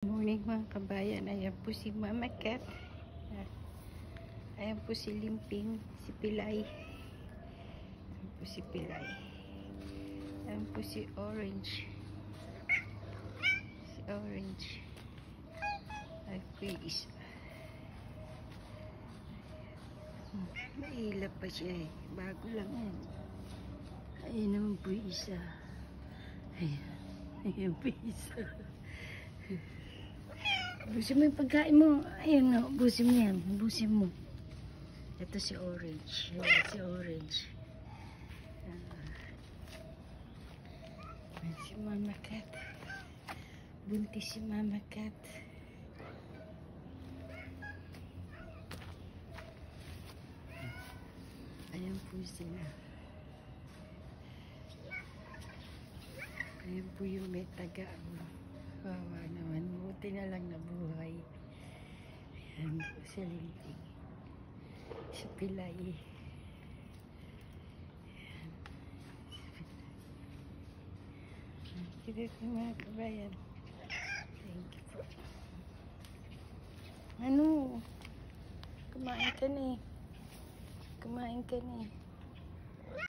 Morning mga kabayan, ayan po si Mama Cat, ayan po si Limping, si Pilay, ayan po si Pilay, ayan po si Orange, ay po yung isa, mailap pa siya eh, bago lang yan. Ayan naman po yung isa, ayan po yung isa. Busin mo yung pagkain mo. Ayun na, busin mo yan. Busin mo. Ito si Orange. Ayan, si Orange. Ayan si Mama Cat. Buntis si Mama Cat. Ayan po sila. Ayan po yung may taga. Wawa naman. Buti na lang nabuhay. Ayan po si Limping. Si Pilay. Ayan. Si Pilay. Kita po mga kabayan. Thank you po. Ano? Kumain ka na eh. Kumain ka na eh.